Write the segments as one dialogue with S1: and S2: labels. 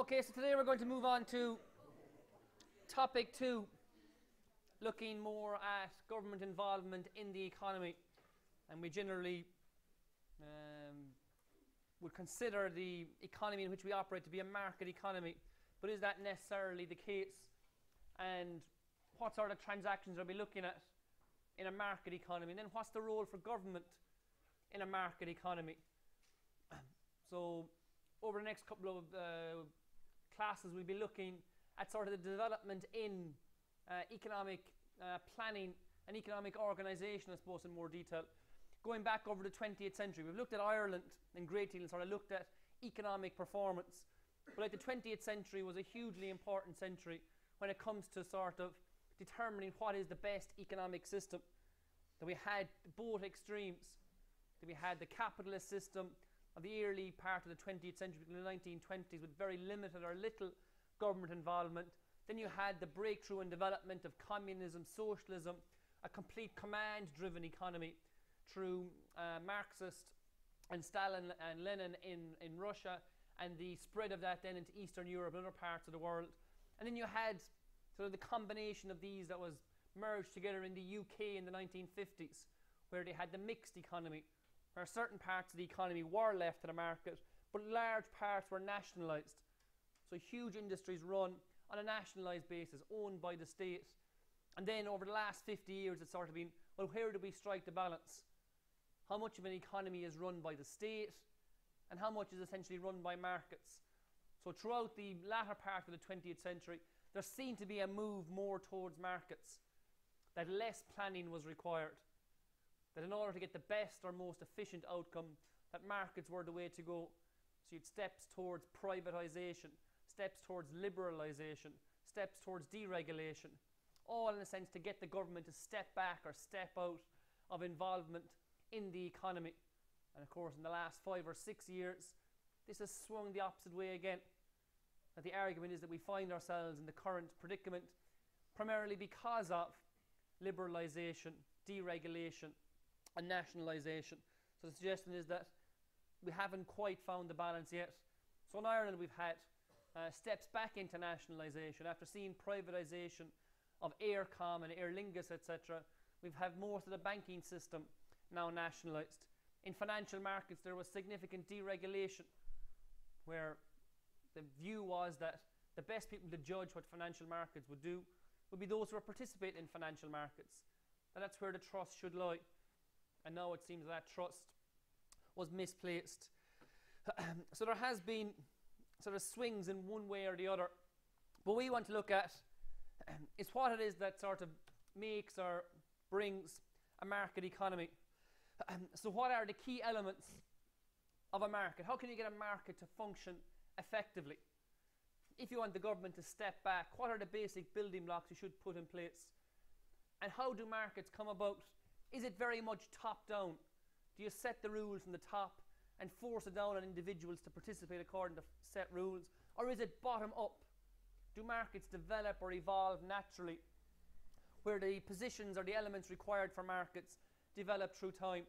S1: Okay, so today we're going to move on to topic 2, looking more at government involvement in the economy. And we generally would consider the economy in which we operate to be a market economy. But is that necessarily the case? And what sort of transactions are we looking at in a market economy? And then what's the role for government in a market economy? So over the next couple of classes, we'll be looking at sort of the development in economic planning and economic organisation, I suppose, in more detail. Going back over the 20th century, we've looked at Ireland in great deal and sort of looked at economic performance. But like the 20th century was a hugely important century when it comes to sort of determining what is the best economic system. That we had both extremes. That we had the capitalist system of the early part of the 20th century, in the 1920s, with very limited or little government involvement. Then you had the breakthrough and development of communism, socialism, a complete command-driven economy through Marxist and Stalin and Lenin in Russia, and the spread of that then into Eastern Europe and other parts of the world. And then you had sort of the combination of these that was merged together in the UK in the 1950s, where they had the mixed economy, where certain parts of the economy were left to the market, but large parts were nationalised. So huge industries run on a nationalised basis, owned by the state. And then over the last 50 years, it's sort of been, well, where do we strike the balance? How much of an economy is run by the state, and how much is essentially run by markets? So throughout the latter part of the 20th century, there seemed to be a move more towards markets, that less planning was required, that in order to get the best or most efficient outcome, that markets were the way to go. So you had steps towards privatisation, steps towards liberalisation, steps towards deregulation, all in a sense to get the government to step back or step out of involvement in the economy. And of course, in the last 5 or 6 years, this has swung the opposite way again. That the argument is that we find ourselves in the current predicament primarily because of liberalisation, deregulation, and nationalisation. So the suggestion is that we haven't quite found the balance yet. So in Ireland, we've had steps back into nationalisation. After seeing privatisation of Aircom and Aer Lingus, etc., we've had most of the banking system now nationalised. In financial markets, there was significant deregulation, where the view was that the best people to judge what financial markets would do would be those who participate in financial markets. And that's where the trust should lie. And now it seems that trust was misplaced. So there has been sort of swings in one way or the other. What we want to look at is what it is that sort of makes or brings a market economy. So what are the key elements of a market? How can you get a market to function effectively? If you want the government to step back, what are the basic building blocks you should put in place? And how do markets come about? Is it very much top-down? Do you set the rules from the top and force it down on individuals to participate according to set rules? Or is it bottom-up? Do markets develop or evolve naturally, where the positions or the elements required for markets develop through time?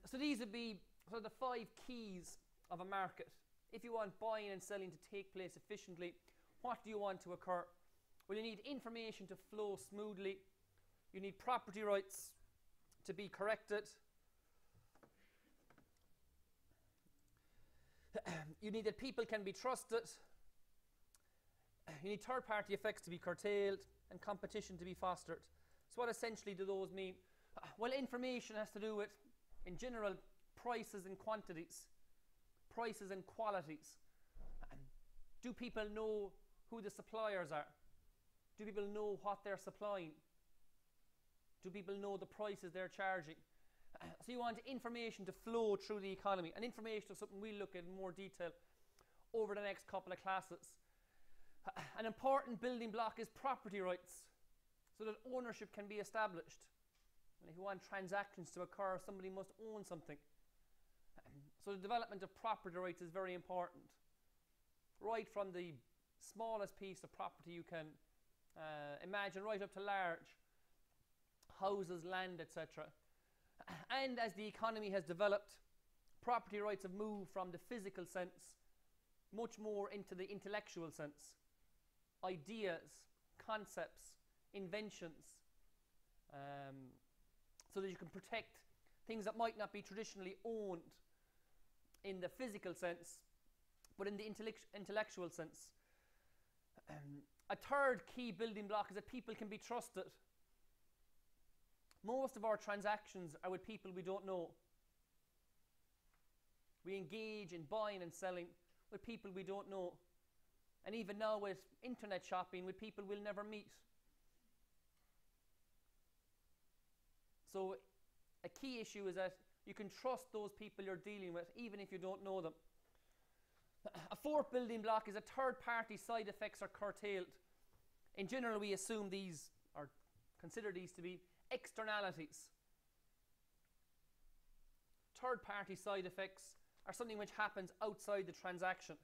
S1: So these would be sort of the 5 keys of a market. If you want buying and selling to take place efficiently, what do you want to occur? Well, you need information to flow smoothly. You need property rights to be corrected. You need that people can be trusted. You need third-party effects to be curtailed and competition to be fostered. So what essentially do those mean? Well, information has to do with, in general, prices and quantities, prices and qualities. Do people know who the suppliers are? Do people know what they're supplying? Do people know the prices they're charging? So you want information to flow through the economy. And information is something we'll look at in more detail over the next couple of classes. An important building block is property rights, so that ownership can be established. And if you want transactions to occur, somebody must own something. So the development of property rights is very important. Right from the smallest piece of property you can imagine, right up to large houses, land, etc. And as the economy has developed, property rights have moved from the physical sense much more into the intellectual sense. Ideas, concepts, inventions, so that you can protect things that might not be traditionally owned in the physical sense, but in the intellectual sense. A third key building block is that people can be trusted. Most of our transactions are with people we don't know. We engage in buying and selling with people we don't know. And even now with internet shopping with people we'll never meet. So a key issue is that you can trust those people you're dealing with even if you don't know them. A fourth building block is that third-party side effects are curtailed. In general, we assume these, or consider these to be externalities. Third-party side effects are something which happens outside the transaction.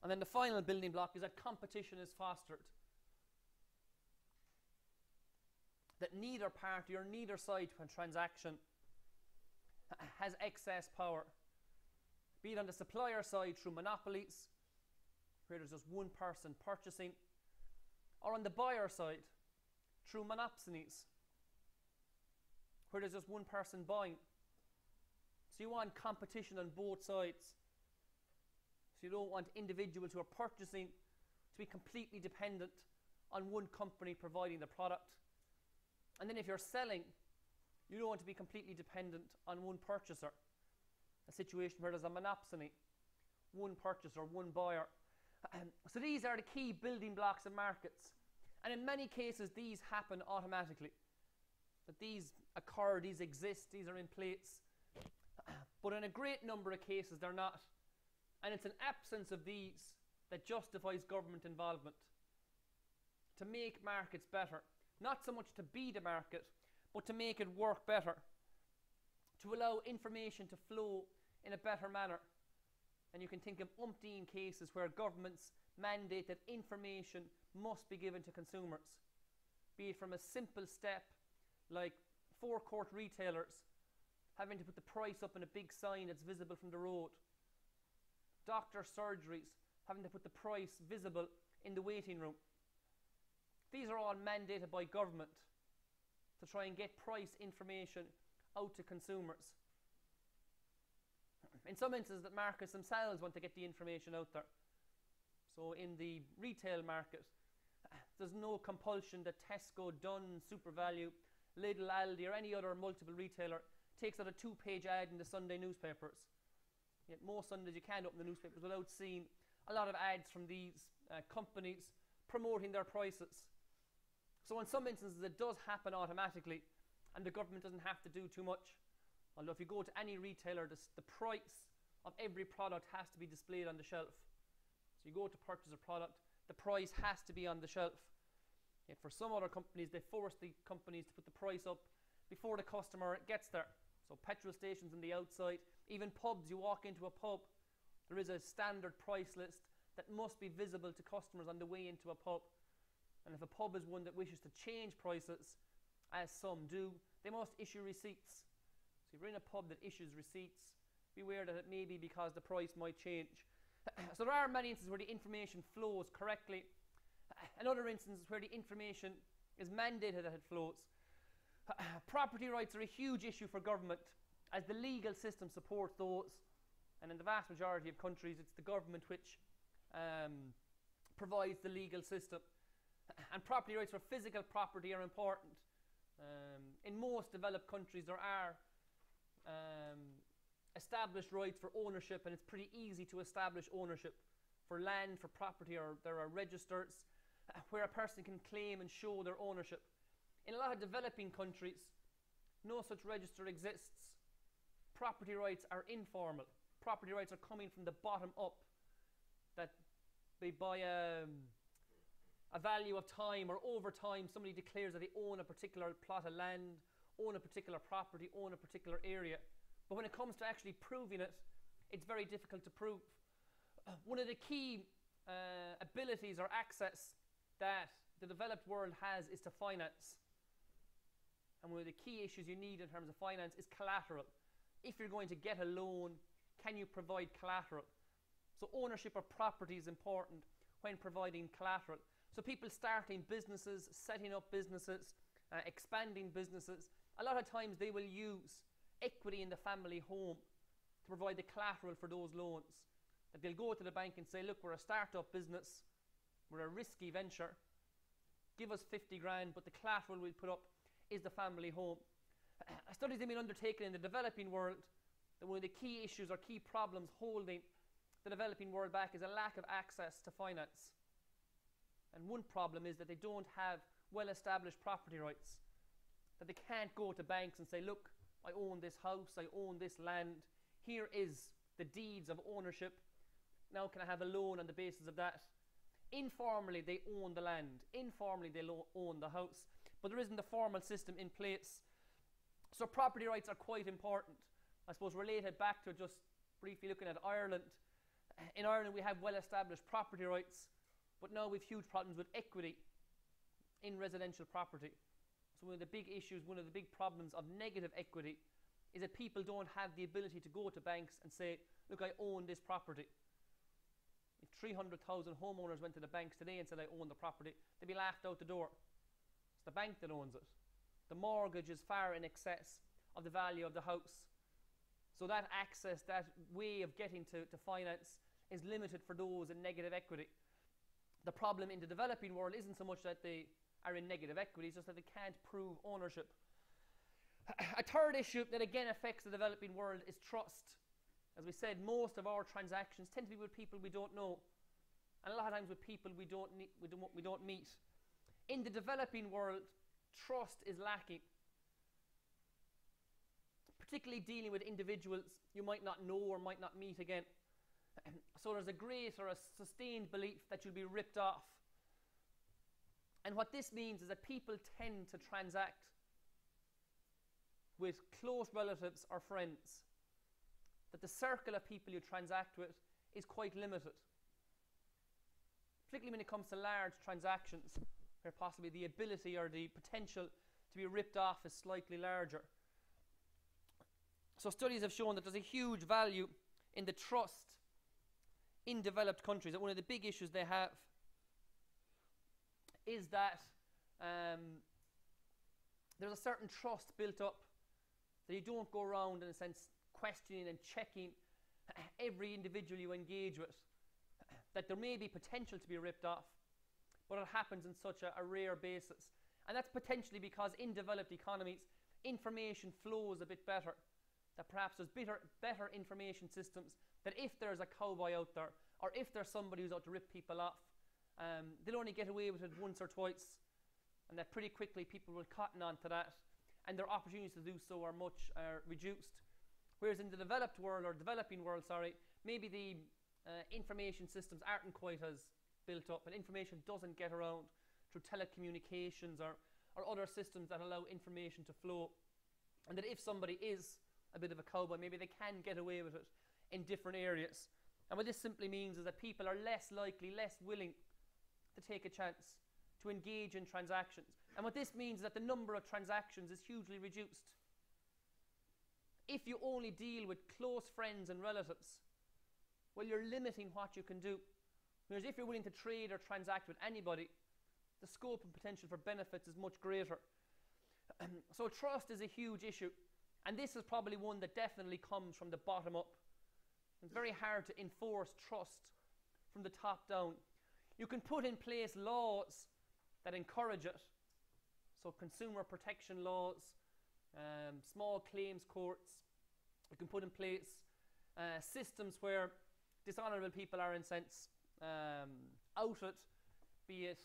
S1: And then the final building block is that competition is fostered. That neither party or neither side to a transaction has excess power. Be it on the supplier side through monopolies, where there's just one person purchasing, or on the buyer side through monopsonies, where there's just one person buying. So you want competition on both sides. So you don't want individuals who are purchasing to be completely dependent on one company providing the product. And then if you're selling, you don't want to be completely dependent on one purchaser. A situation where there's a monopsony, one purchaser, one buyer. So these are the key building blocks of markets. And in many cases, these happen automatically. That these occur, these exist, these are in place. But in a great number of cases, they're not. And it's an absence of these that justifies government involvement to make markets better. Not so much to be the market, but to make it work better. To allow information to flow in a better manner. And you can think of umpteen cases where governments mandate that information must be given to consumers. Be it from a simple step like forecourt retailers having to put the price up in a big sign that's visible from the road. Doctor surgeries having to put the price visible in the waiting room. These are all mandated by government to try and get price information out to consumers. In some instances, the markets themselves want to get the information out there. So in the retail market, there's no compulsion that Tesco, Dunn, SuperValu, Lidl, Aldi or any other multiple retailer takes out a 2-page ad in the Sunday newspapers. Yet most Sundays you can't open the newspapers without seeing a lot of ads from these companies promoting their prices. So in some instances it does happen automatically and the government doesn't have to do too much. Although if you go to any retailer, the price of every product has to be displayed on the shelf. So you go to purchase a product, the price has to be on the shelf. Yet for some other companies, they force the companies to put the price up before the customer gets there. So petrol stations on the outside, even pubs, you walk into a pub, there is a standard price list that must be visible to customers on the way into a pub. And if a pub is one that wishes to change prices, as some do, they must issue receipts. So if you're in a pub that issues receipts, beware that it may be because the price might change. So there are many instances where the information flows correctly, and other instances where the information is mandated that it flows. Property rights are a huge issue for government, as the legal system supports those, and in the vast majority of countries it's the government which provides the legal system. And property rights for physical property are important. In most developed countries there are established rights for ownership, and it's pretty easy to establish ownership for land, for property, or there are registers where a person can claim and show their ownership. In a lot of developing countries, no such register exists. Property rights are informal. Property rights are coming from the bottom up, that by a value of time or over time somebody declares that they own a particular plot of land, own a particular property, own a particular area. But when it comes to actually proving it, it's very difficult to prove. One of the key abilities or access that the developed world has is to finance. And one of the key issues you need in terms of finance is collateral. If you're going to get a loan, can you provide collateral? So ownership of property is important when providing collateral. So people starting businesses, setting up businesses, expanding businesses, a lot of times they will use equity in the family home to provide the collateral for those loans. That they'll go to the bank and say, look, we're a start-up business, we're a risky venture, give us 50 grand, but the collateral we'll put up is the family home. Studies have been undertaken in the developing world that one of the key issues or key problems holding the developing world back is a lack of access to finance. And one problem is that they don't have well-established property rights. That they can't go to banks and say, look, I own this house, I own this land, here is the deeds of ownership, now can I have a loan on the basis of that? Informally they own the land, informally they own the house, but there isn't a formal system in place. So property rights are quite important. I suppose related back to just briefly looking at Ireland. In Ireland we have well-established property rights, but now we have huge problems with equity in residential property. So one of the big issues, one of the big problems of negative equity is that people don't have the ability to go to banks and say, look, I own this property. If 300,000 homeowners went to the banks today and said, I own the property, they'd be laughed out the door. It's the bank that owns it. The mortgage is far in excess of the value of the house. So that access, that way of getting to finance is limited for those in negative equity. The problem in the developing world isn't so much that they are in negative equity, it's just that they can't prove ownership. A third issue that again affects the developing world is trust. As we said, most of our transactions tend to be with people we don't know, and a lot of times with people we don't meet. In the developing world, trust is lacking, particularly dealing with individuals you might not know or might not meet again. So there's a great or a sustained belief that you'll be ripped off. And what this means is that people tend to transact with close relatives or friends. That the circle of people you transact with is quite limited. Particularly when it comes to large transactions, where possibly the ability or the potential to be ripped off is slightly larger. So studies have shown that there's a huge value in the trust in developed countries, that one of the big issues they have is that there's a certain trust built up, that you don't go around in a sense questioning and checking every individual you engage with, that there may be potential to be ripped off, but it happens in such a rare basis. And that's potentially because in developed economies information flows a bit better, that perhaps there's better information systems, that if there's a cowboy out there, or if there's somebody who's out to rip people off, they'll only get away with it once or twice, and that pretty quickly people will cotton on to that, and their opportunities to do so are much reduced. Whereas in the developed world, or developing world, maybe the information systems aren't quite as built up, and information doesn't get around through telecommunications or other systems that allow information to flow, and that if somebody is a bit of a cowboy, maybe they can get away with it in different areas. And what this simply means is that people are less likely, less willing to take a chance to engage in transactions. And what this means is that the number of transactions is hugely reduced. If you only deal with close friends and relatives, well, you're limiting what you can do. Whereas if you're willing to trade or transact with anybody, the scope and potential for benefits is much greater. So trust is a huge issue. And this is probably one that definitely comes from the bottom up. It's very hard to enforce trust from the top down. You can put in place laws that encourage it. So consumer protection laws, small claims courts. You can put in place systems where dishonourable people are in sense outed, be it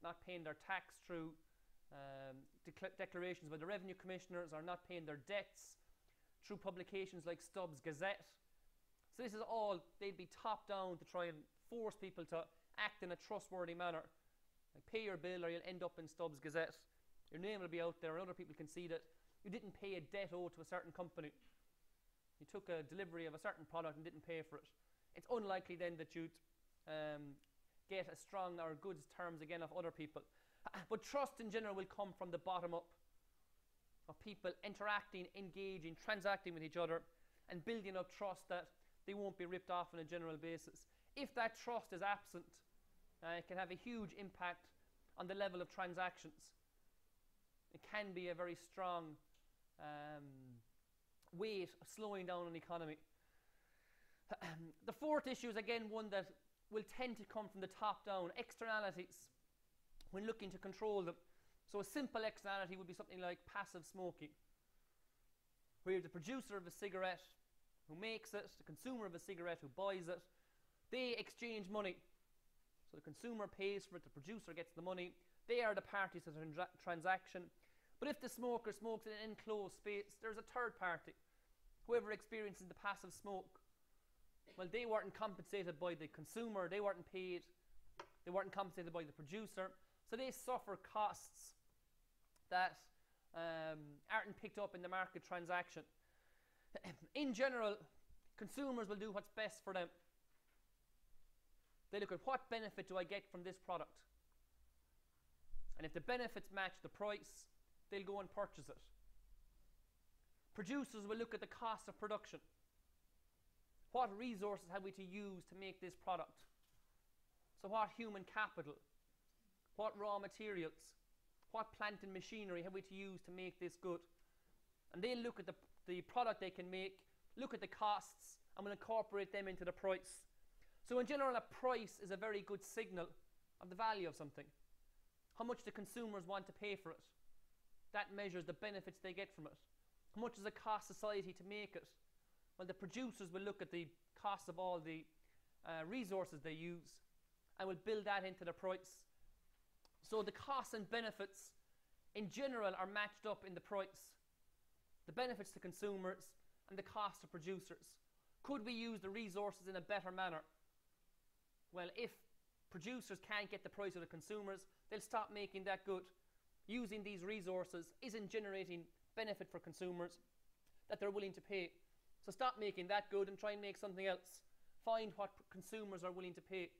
S1: not paying their tax through declarations by the revenue commissioners, or not paying their debts through publications like Stubbs Gazette. So this is all, they'd be top down to try and force people to act in a trustworthy manner. Like, pay your bill or you'll end up in Stubbs Gazette. Your name will be out there and other people can see that you didn't pay a debt owed to a certain company. You took a delivery of a certain product and didn't pay for it. It's unlikely then that you'd get a strong or good terms again of other people. But trust in general will come from the bottom up. of people interacting, engaging, transacting with each other, and building up trust that they won't be ripped off on a general basis. If that trust is absent, it can have a huge impact on the level of transactions. It can be a very strong weight of slowing down an economy. The fourth issue is again one that will tend to come from the top down, externalities, when looking to control them. So a simple externality would be something like passive smoking, where the producer of a cigarette who makes it, the consumer of a cigarette who buys it, they exchange money. So the consumer pays for it, the producer gets the money. They are the parties to the transaction. But if the smoker smokes in an enclosed space, there's a third party. Whoever experiences the passive smoke, well, they weren't compensated by the consumer, they weren't paid, they weren't compensated by the producer, so they suffer costs that aren't picked up in the market transaction. In general, consumers will do what's best for them. They look at what benefit do I get from this product. And if the benefits match the price, they'll go and purchase it. Producers will look at the cost of production. What resources have we to use to make this product? So what human capital, what raw materials, what plant and machinery have we to use to make this good? And they'll look at the product they can make, look at the costs, and will incorporate them into the price. So in general, a price is a very good signal of the value of something. How much the consumers want to pay for it. That measures the benefits they get from it. How much does it cost society to make it? Well, the producers will look at the cost of all the resources they use and will build that into the price. So the costs and benefits in general are matched up in the price. The benefits to consumers and the cost to producers. Could we use the resources in a better manner? Well, if producers can't get the price of the consumers, they'll stop making that good. Using these resources isn't generating benefit for consumers that they're willing to pay. So stop making that good and try and make something else. Find what consumers are willing to pay.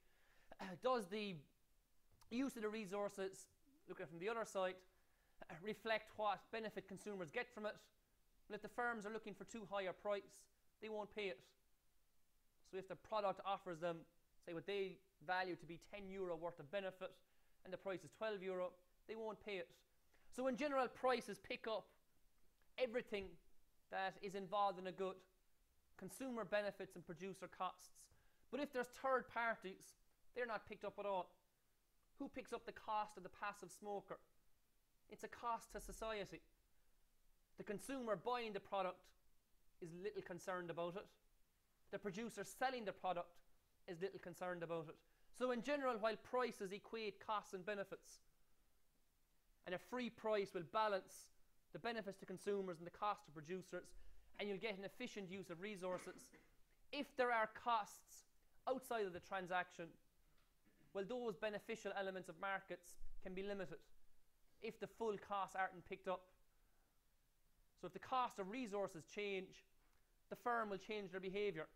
S1: Does the use of the resources, look at it from the other side, reflect what benefit consumers get from it? Well, if the firms are looking for too high a price, they won't pay it. So if the product offers them, say what they value to be €10 worth of benefit, and the price is €12, they won't pay it. So in general, prices pick up everything that is involved in a good, consumer benefits and producer costs. But if there's third parties, they're not picked up at all. Who picks up the cost of the passive smoker? It's a cost to society. The consumer buying the product is little concerned about it. The producer selling the product is little concerned about it. So in general, while prices equate costs and benefits, and a free price will balance the benefits to consumers and the cost to producers, and you'll get an efficient use of resources. If there are costs outside of the transaction, well, those beneficial elements of markets can be limited if the full costs aren't picked up. So if the cost of resources change, the firm will change their behaviour.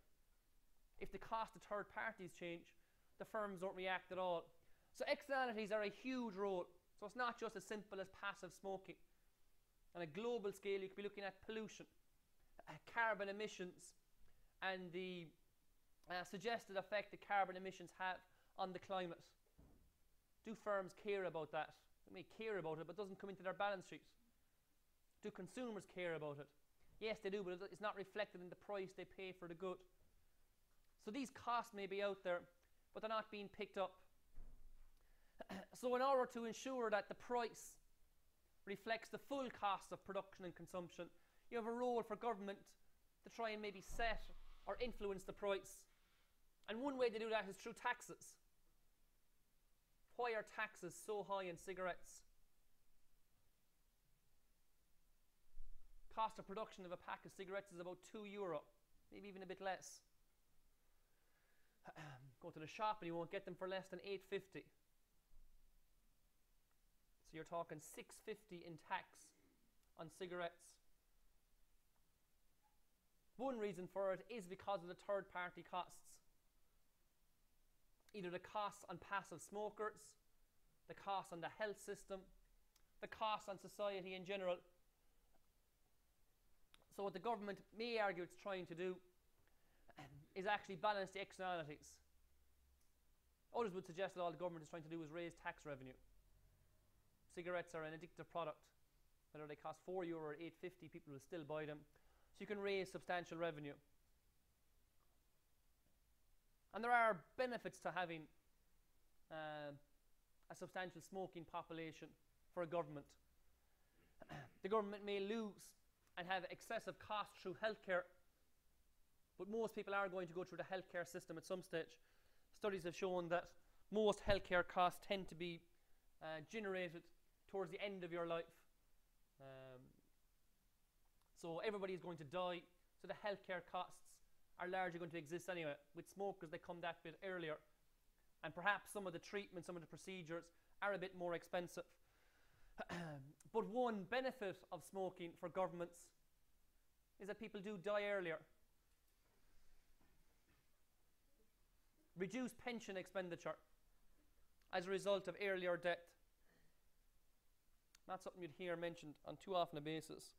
S1: If the cost of third parties change, the firms don't react at all. So externalities are a huge role. So it's not just as simple as passive smoking. On a global scale, you could be looking at pollution, carbon emissions, and the suggested effect that carbon emissions have on the climate. Do firms care about that? They may care about it, but it doesn't come into their balance sheet. Do consumers care about it? Yes, they do, but it's not reflected in the price they pay for the good. So these costs may be out there, but they're not being picked up. So in order to ensure that the price reflects the full cost of production and consumption, you have a role for government to try and maybe set or influence the price. And one way to do that is through taxes. Why are taxes so high in cigarettes? Cost of production of a pack of cigarettes is about €2, maybe even a bit less. Go to the shop and you won't get them for less than $8.50. So you're talking $6.50 in tax on cigarettes. One reason for it is because of the third party costs. Either the costs on passive smokers, the costs on the health system, the costs on society in general. So what the government may argue it's trying to do is actually balance the externalities. Others would suggest that all the government is trying to do is raise tax revenue. Cigarettes are an addictive product. Whether they cost €4 or $8.50, people will still buy them. So you can raise substantial revenue. And there are benefits to having a substantial smoking population for a government. The government may lose and have excessive costs through healthcare, but most people are going to go through the healthcare system at some stage. Studies have shown that most healthcare costs tend to be generated towards the end of your life. So everybody is going to die, so the healthcare costs are largely going to exist anyway. With smokers, they come that bit earlier. And perhaps some of the treatments, some of the procedures are a bit more expensive. But one benefit of smoking for governments is that people do die earlier. Reduced pension expenditure as a result of earlier death. Not something you'd hear mentioned on too often a basis.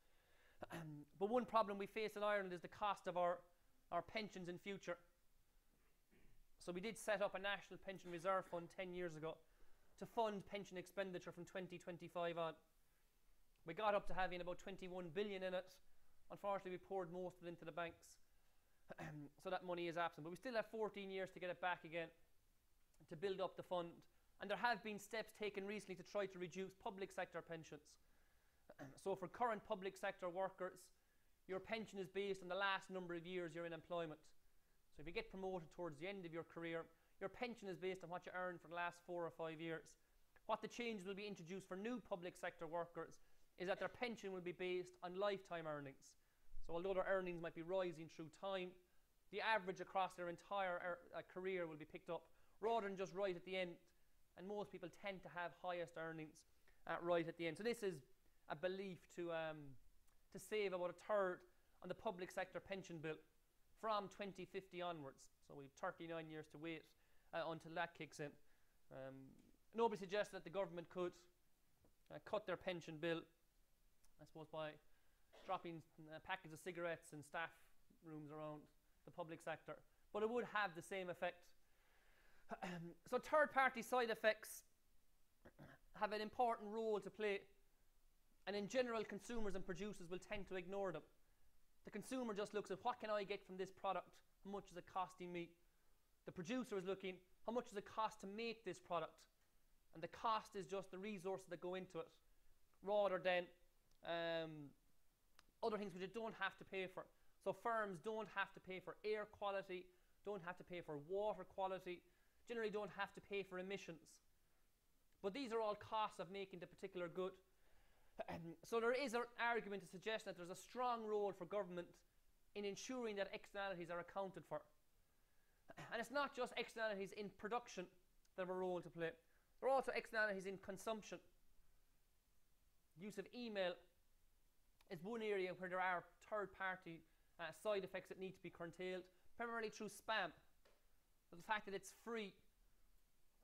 S1: But one problem we face in Ireland is the cost of our pensions in future. So we did set up a National Pension Reserve Fund 10 years ago to fund pension expenditure from 2025 on. We got up to having about 21 billion in it. Unfortunately, we poured most of it into the banks. So that money is absent. But we still have 14 years to get it back again, to build up the fund. And there have been steps taken recently to try to reduce public sector pensions. So for current public sector workers, your pension is based on the last number of years you're in employment. So if you get promoted towards the end of your career, your pension is based on what you earned for the last 4 or 5 years. What the changes will be introduced for new public sector workers is that their pension will be based on lifetime earnings. So although their earnings might be rising through time, the average across their entire career will be picked up rather than just right at the end. And most people tend to have highest earnings right at the end. So this is a belief to save about a third on the public sector pension bill from 2050 onwards. So we've 39 years to wait until that kicks in. Nobody suggests that the government could cut their pension bill, I suppose, by dropping packets of cigarettes in staff rooms around the public sector. But it would have the same effect. So third-party side effects have an important role to play. And in general, consumers and producers will tend to ignore them. The consumer just looks at, what can I get from this product? How much is it costing me? The producer is looking, how much does it cost to make this product? And the cost is just the resources that go into it, rather than other things which you don't have to pay for. So firms don't have to pay for air quality, don't have to pay for water quality, generally don't have to pay for emissions. But these are all costs of making the particular good. So there is an argument to suggest that there's a strong role for government in ensuring that externalities are accounted for. And it's not just externalities in production that have a role to play. There are also externalities in consumption. Use of email is one area where there are third-party side effects that need to be curtailed, primarily through spam. So the fact that it's free,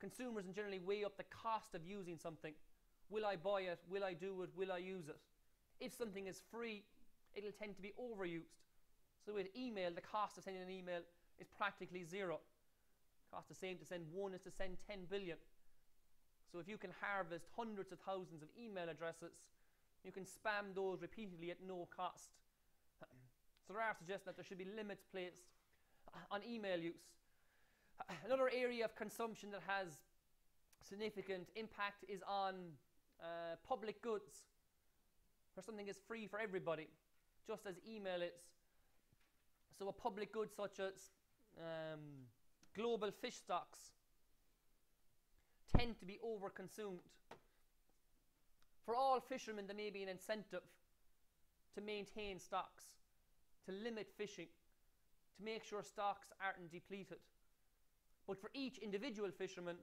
S1: consumers generally weigh up the cost of using something. Will I buy it? Will I do it? Will I use it? If something is free, it'll tend to be overused. So with email, the cost of sending an email is practically zero. The cost the same to send one as to send 10 billion. So if you can harvest hundreds of thousands of email addresses, you can spam those repeatedly at no cost. So there are suggestions that there should be limits placed on email use. Another area of consumption that has significant impact is on public goods, where something is free for everybody, just as email is. So a public good such as global fish stocks tend to be overconsumed. For all fishermen, there may be an incentive to maintain stocks, to limit fishing, to make sure stocks aren't depleted. But for each individual fisherman,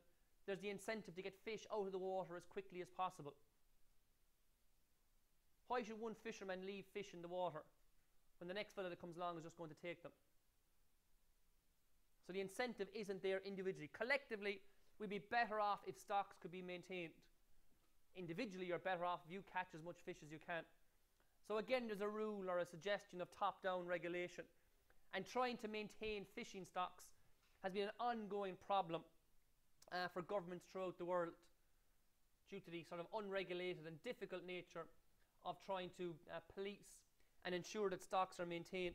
S1: there's the incentive to get fish out of the water as quickly as possible. Why should one fisherman leave fish in the water when the next fellow that comes along is just going to take them? So the incentive isn't there individually. Collectively, we'd be better off if stocks could be maintained. Individually, you're better off if you catch as much fish as you can. So again, there's a rule or a suggestion of top-down regulation, and trying to maintain fishing stocks has been an ongoing problem for governments throughout the world, due to the sort of unregulated and difficult nature of trying to police and ensure that stocks are maintained.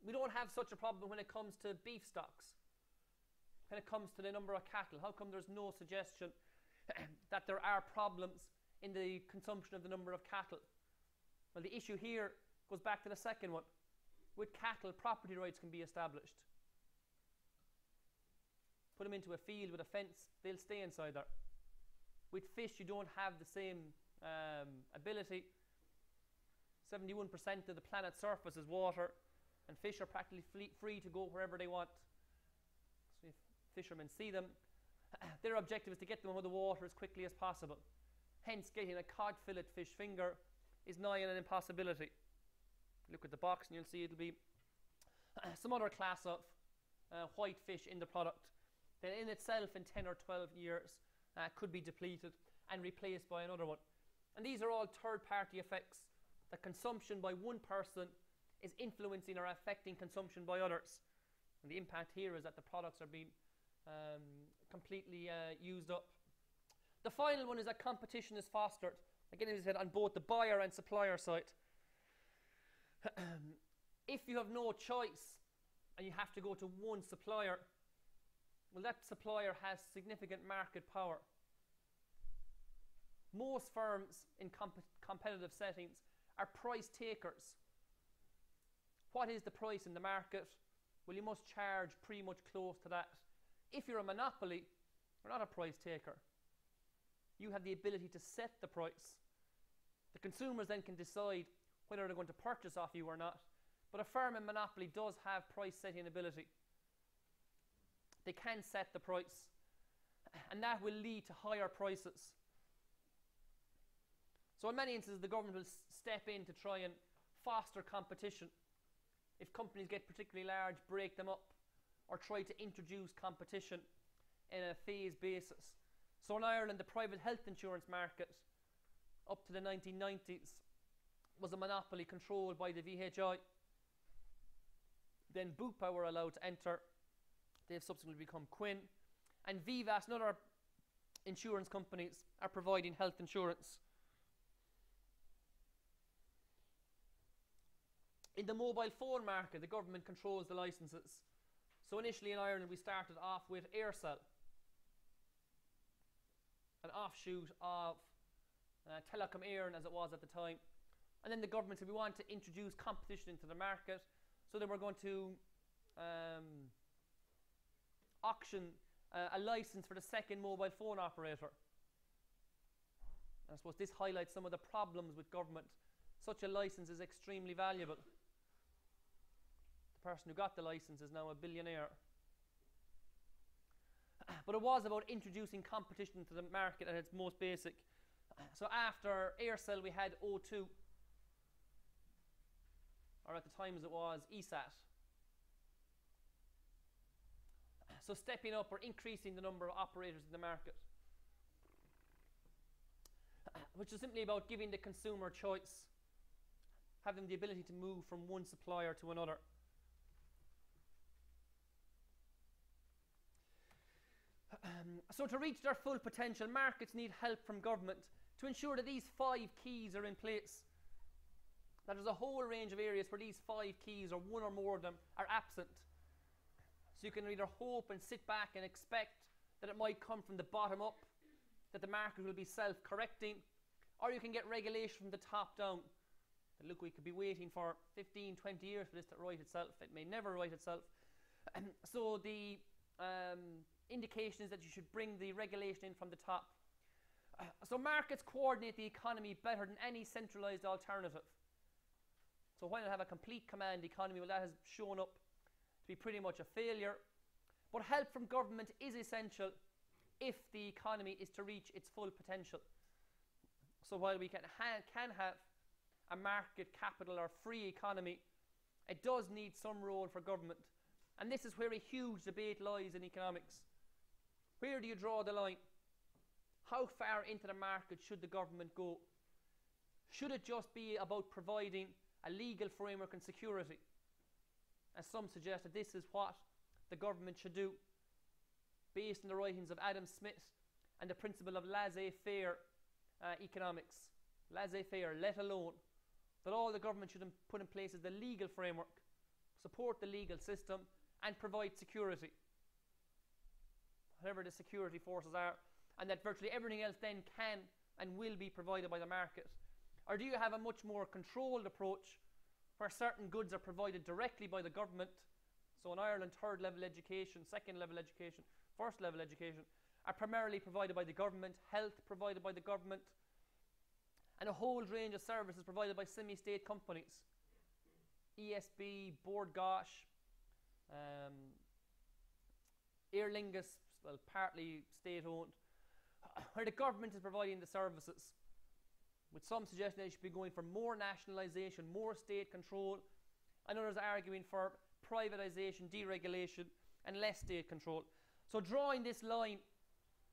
S1: We don't have such a problem when it comes to beef stocks, when it comes to the number of cattle. How come there's no suggestion that there are problems in the consumption of the number of cattle? Well, the issue here goes back to the second one. With cattle, property rights can be established. Put them into a field with a fence, they'll stay inside there. With fish, you don't have the same ability. 71% of the planet's surface is water, and fish are practically free to go wherever they want. So if fishermen see them, their objective is to get them out of the water as quickly as possible. Hence, getting a cod fillet fish finger is nigh on an impossibility. Look at the box and you'll see it'll be some other class of white fish in the product that in itself in 10 or 12 years could be depleted and replaced by another one. And these are all third-party effects. That consumption by one person is influencing or affecting consumption by others. And the impact here is that the products are being completely used up. The final one is that competition is fostered. Again, as I said, on both the buyer and supplier side. If you have no choice and you have to go to one supplier, well, that supplier has significant market power. Most firms in competitive settings are price takers. What is the price in the market? Well, you must charge pretty much close to that. If you're a monopoly, you're not a price taker. You have the ability to set the price. The consumers then can decide whether they're going to purchase off you or not. But a firm in monopoly does have price setting ability. They can set the price, and that will lead to higher prices. So in many instances, the government will step in to try and foster competition. If companies get particularly large, break them up, or try to introduce competition in a phased basis. So in Ireland, the private health insurance market up to the 1990s was a monopoly controlled by the VHI. Then Bupa were allowed to enter. They've subsequently become Quinn. And Vivas and other insurance companies are providing health insurance. In the mobile phone market, the government controls the licenses. So initially in Ireland, we started off with Aircell, an offshoot of Telecom Éireann as it was at the time. And then the government said we want to introduce competition into the market, so they were going to auction a license for the second mobile phone operator. And I suppose this highlights some of the problems with government. Such a license is extremely valuable. The person who got the license is now a billionaire. But it was about introducing competition into the market at its most basic. So after Aircell we had O2, or at the time as it was ESAT. So stepping up or increasing the number of operators in the market, which is simply about giving the consumer choice, having the ability to move from one supplier to another. So to reach their full potential, markets need help from government to ensure that these 5 keys are in place. That there's a whole range of areas where these 5 keys, or one or more of them, are absent. So you can either hope and sit back and expect that it might come from the bottom up, that the market will be self-correcting, or you can get regulation from the top down. And look, we could be waiting for 15, 20 years for this to right itself. It may never right itself. So the indication is that you should bring the regulation in from the top. So markets coordinate the economy better than any centralized alternative. So while I have a complete command economy, well, that has shown up to be pretty much a failure. But help from government is essential if the economy is to reach its full potential. So while we can have a market, capital or free economy, it does need some role for government. And this is where a huge debate lies in economics. Where do you draw the line? How far into the market should the government go? Should it just be about providing a legal framework and security? As some suggest that this is what the government should do, based on the writings of Adam Smith and the principle of laissez-faire economics. Laissez-faire, let alone. That all the government should put in place is the legal framework, support the legal system, and provide security, whatever the security forces are, and that virtually everything else then can and will be provided by the market? Or do you have a much more controlled approach where certain goods are provided directly by the government? So in Ireland, third level education, second level education, first level education are primarily provided by the government, health provided by the government, and a whole range of services provided by semi-state companies. ESB, Bord Gáis, Aer Lingus, well, partly state-owned, where the government is providing the services, with some suggesting they should be going for more nationalisation, more state control, and others arguing for privatisation, deregulation, and less state control. So drawing this line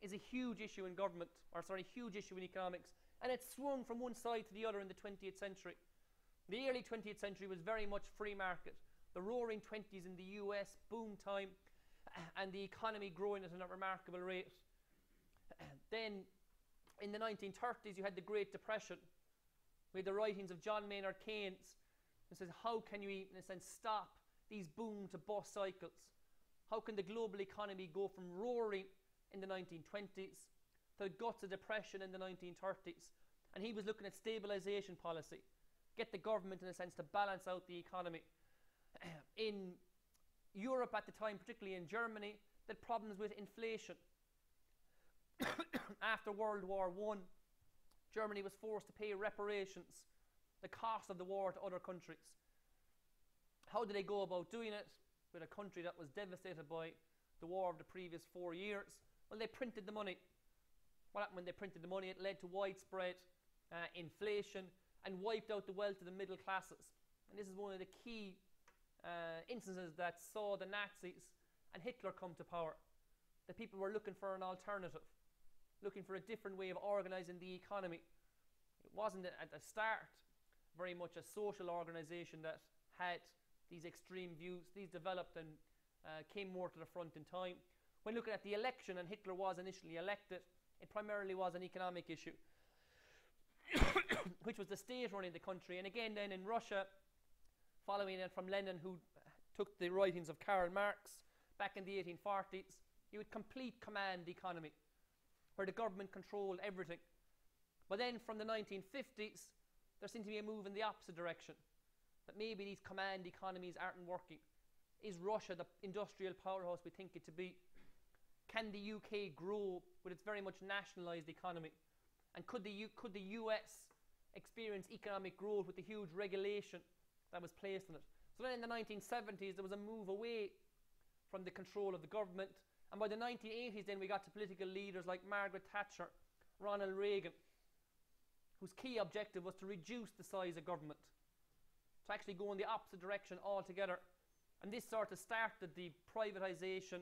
S1: is a huge issue in government, or sorry, huge issue in economics, and it's swung from one side to the other in the 20th century. The early 20th century was very much free market. The roaring 20s in the US, boom time, and the economy growing at a remarkable rate. Then, in the 1930s, you had the Great Depression, with the writings of John Maynard Keynes. It says, how can you, in a sense, stop these boom to bust cycles? How can the global economy go from roaring in the 1920s to the guts of depression in the 1930s? And he was looking at stabilisation policy, get the government, in a sense, to balance out the economy. In Europe at the time, particularly in Germany, they had problems with inflation. After World War I, Germany was forced to pay reparations, the cost of the war, to other countries. How did they go about doing it with a country that was devastated by the war of the previous 4 years? Well, they printed the money. What happened when they printed the money? It led to widespread inflation and wiped out the wealth of the middle classes. And this is one of the key instances that saw the Nazis and Hitler come to power. The people were looking for an alternative, looking for a different way of organising the economy. It wasn't at the start very much a social organisation that had these extreme views. These developed and came more to the front in time. When looking at the election, and Hitler was initially elected, it primarily was an economic issue, which was the state running the country. And again then in Russia, following it from Lenin, who took the writings of Karl Marx back in the 1840s, you would complete command economy, where the government controlled everything. But then from the 1950s, there seemed to be a move in the opposite direction, that maybe these command economies aren't working. Is Russia the industrial powerhouse we think it to be? Can the UK grow with its very much nationalised economy? And could the US experience economic growth with the huge regulation that was placed on it? So then in the 1970s, there was a move away from the control of the government. And by the 1980s, then we got to political leaders like Margaret Thatcher, Ronald Reagan, whose key objective was to reduce the size of government, to actually go in the opposite direction altogether. And this sort of started the privatisation,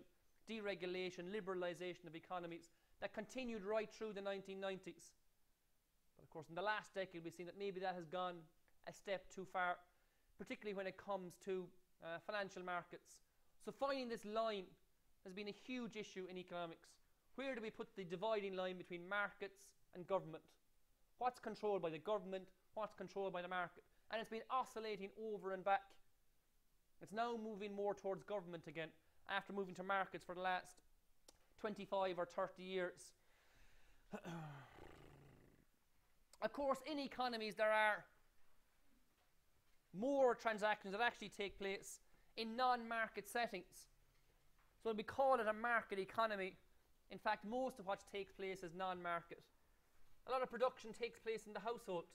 S1: deregulation, liberalisation of economies that continued right through the 1990s. But of course, in the last decade, we've seen that maybe that has gone a step too far, particularly when it comes to financial markets. So finding this line has been a huge issue in economics. Where do we put the dividing line between markets and government? What's controlled by the government? What's controlled by the market? And it's been oscillating over and back. It's now moving more towards government again, after moving to markets for the last 25 or 30 years. Of course, in economies there are more transactions that actually take place in non-market settings. So we call it a market economy. In fact, most of what takes place is non-market. A lot of production takes place in the household.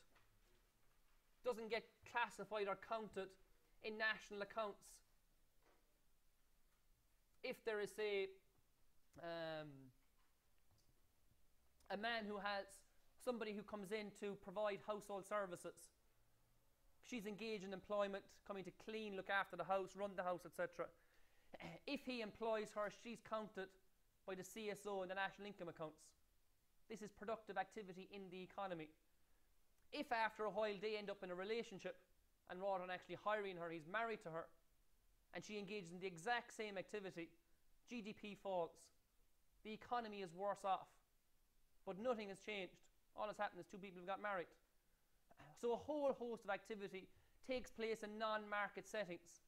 S1: Doesn't get classified or counted in national accounts. If there is, say, a man who has somebody who comes in to provide household services, she's engaged in employment, coming to clean, look after the house, run the house, etc. If he employs her, she's counted by the CSO and the national income accounts. This is productive activity in the economy. If after a while they end up in a relationship, and rather than actually hiring her, he's married to her, and she engages in the exact same activity, GDP falls. The economy is worse off. But nothing has changed. All that's happened is two people have got married. So a whole host of activity takes place in non-market settings.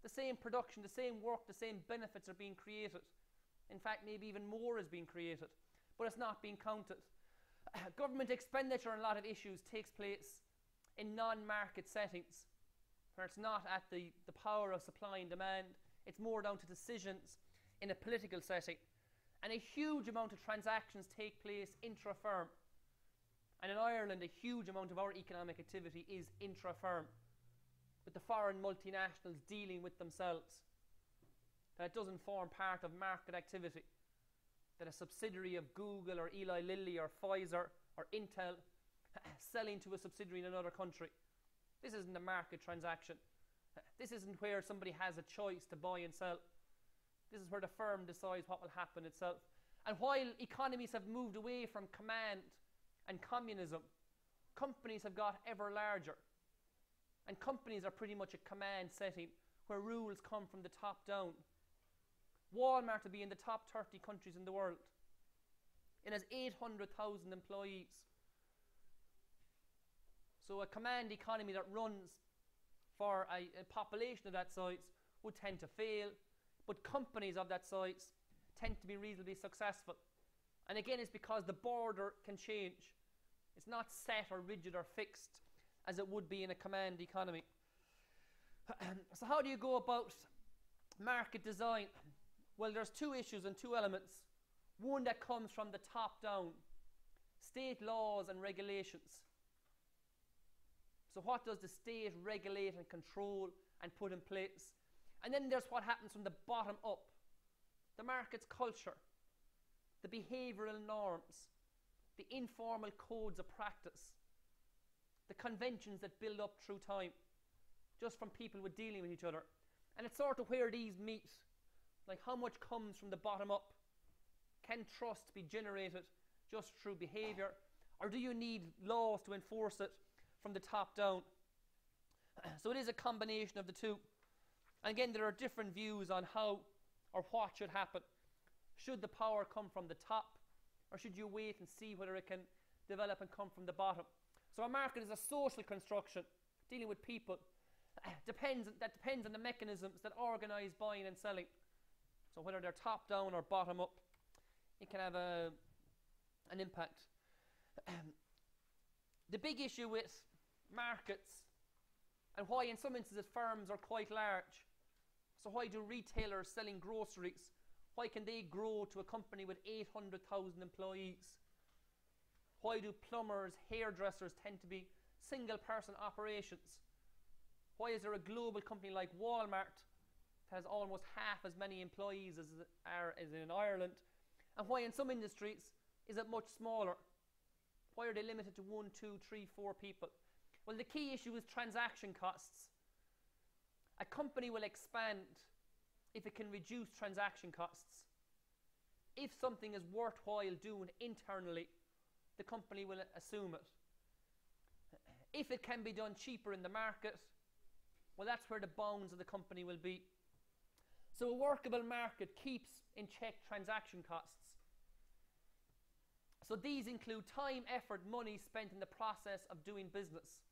S1: The same production, the same work, the same benefits are being created. In fact, maybe even more is being created, but it's not being counted. Government expenditure on a lot of issues takes place in non-market settings, where it's not at the power of supply and demand. It's more down to decisions in a political setting. And a huge amount of transactions take place intra-firm. And in Ireland, a huge amount of our economic activity is intra-firm, with the foreign multinationals dealing with themselves. That it doesn't form part of market activity. That a subsidiary of Google or Eli Lilly or Pfizer or Intel selling to a subsidiary in another country. This isn't a market transaction. This isn't where somebody has a choice to buy and sell. This is where the firm decides what will happen itself. And while economies have moved away from command and communism, companies have got ever larger. And companies are pretty much a command setting where rules come from the top down. Walmart will be in the top 30 countries in the world. It has 800,000 employees. So a command economy that runs for a population of that size would tend to fail, but companies of that size tend to be reasonably successful. And again, it's because the border can change. It's not set or rigid or fixed as it would be in a command economy. So how do you go about market design? Well, there's two issues and two elements. One that comes from the top down, state laws and regulations. So what does the state regulate and control and put in place? And then there's what happens from the bottom up. The market's culture, the behavioural norms, the informal codes of practice, the conventions that build up through time, just from people with dealing with each other. And it's sort of where these meet. Like how much comes from the bottom up? Can trust be generated just through behaviour? Or do you need laws to enforce it from the top down? So it is a combination of the two. And again, there are different views on how or what should happen. Should the power come from the top, or should you wait and see whether it can develop and come from the bottom? So a market is a social construction dealing with people. That depends on the mechanisms that organise buying and selling. So whether they're top down or bottom up, it can have an impact. The big issue with markets, and why in some instances firms are quite large. So why do retailers selling groceries, why can they grow to a company with 800,000 employees? Why do plumbers, hairdressers tend to be single person operations? Why is there a global company like Walmart that has almost half as many employees as in Ireland? And why in some industries is it much smaller? Why are they limited to 1, 2, 3, 4 people? Well, the key issue is transaction costs. A company will expand if it can reduce transaction costs. If something is worthwhile doing internally, the company will assume it. If it can be done cheaper in the market, well, that's where the bounds of the company will be. So a workable market keeps in check transaction costs. So these include time, effort, money spent in the process of doing business.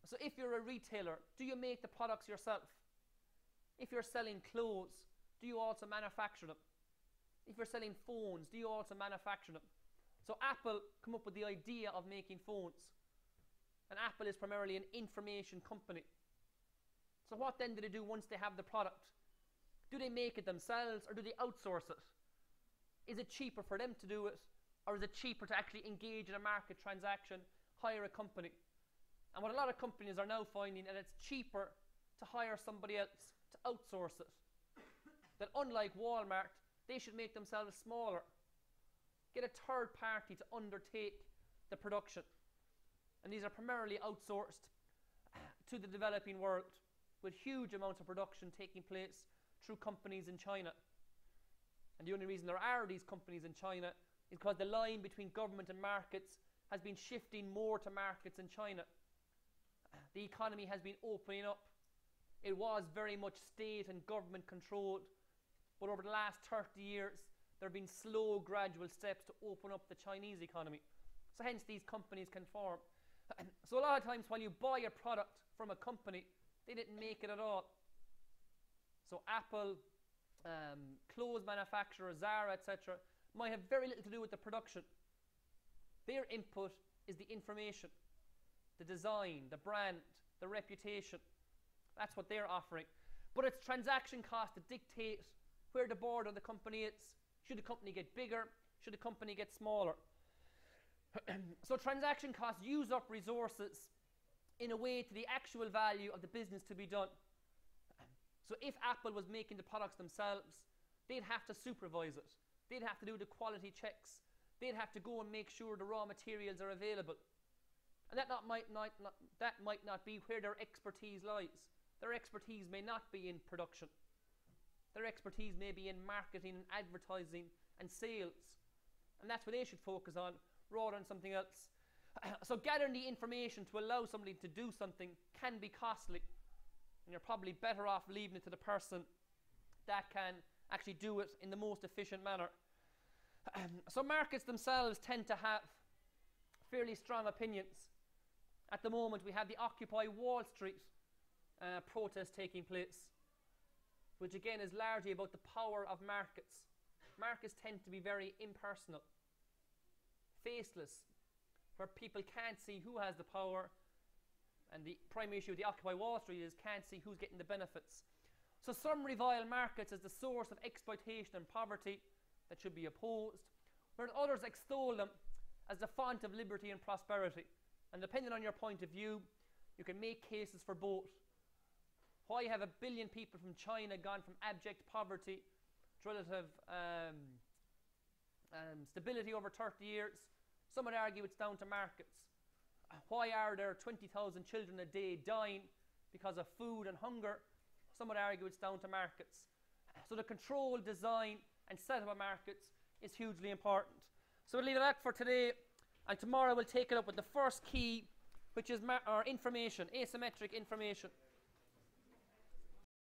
S1: So if you're a retailer, do you make the products yourself? If you're selling clothes, do you also manufacture them? If you're selling phones, do you also manufacture them? So Apple come up with the idea of making phones. And Apple is primarily an information company. So what then do they do once they have the product? Do they make it themselves or do they outsource it? Is it cheaper for them to do it, or is it cheaper to actually engage in a market transaction, hire a company? And what a lot of companies are now finding, that it's cheaper to hire somebody else to outsource it. That unlike Walmart, they should make themselves smaller. Get a third party to undertake the production. And these are primarily outsourced to the developing world, with huge amounts of production taking place through companies in China. And the only reason there are these companies in China is because the line between government and markets has been shifting more to markets in China. The economy has been opening up. It was very much state and government controlled, but over the last 30 years, there have been slow, gradual steps to open up the Chinese economy. So hence these companies can form. So a lot of times when you buy a product from a company, they didn't make it at all. So Apple, clothes manufacturer, Zara, etc., might have very little to do with the production. Their input is the information, the design, the brand, the reputation. That's what they're offering. But it's transaction cost that dictate where the board of the company is. Should the company get bigger? Should the company get smaller? So transaction costs use up resources in a way to the actual value of the business to be done. So if Apple was making the products themselves, they'd have to supervise it. They'd have to do the quality checks. They'd have to go and make sure the raw materials are available. And that might not be where their expertise lies. Their expertise may not be in production. Their expertise may be in marketing and advertising and sales. And that's what they should focus on rather than something else. So gathering the information to allow somebody to do something can be costly. And you're probably better off leaving it to the person that can actually do it in the most efficient manner. So markets themselves tend to have fairly strong opinions. At the moment we have the Occupy Wall Street protest taking place, which again is largely about the power of markets. Markets tend to be very impersonal, faceless, where people can't see who has the power, and the primary issue with the Occupy Wall Street is can't see who's getting the benefits. So some revile markets as the source of exploitation and poverty that should be opposed, whereas others extol them as the font of liberty and prosperity. And depending on your point of view, you can make cases for both. Why have 1 billion people from China gone from abject poverty to relative stability over 30 years? Some would argue it's down to markets. Why are there 20,000 children a day dying because of food and hunger? Some would argue it's down to markets. So the control, design and setup of markets is hugely important. So we'll leave it at that for today, and tomorrow we'll take it up with the first key, which is our information, asymmetric information.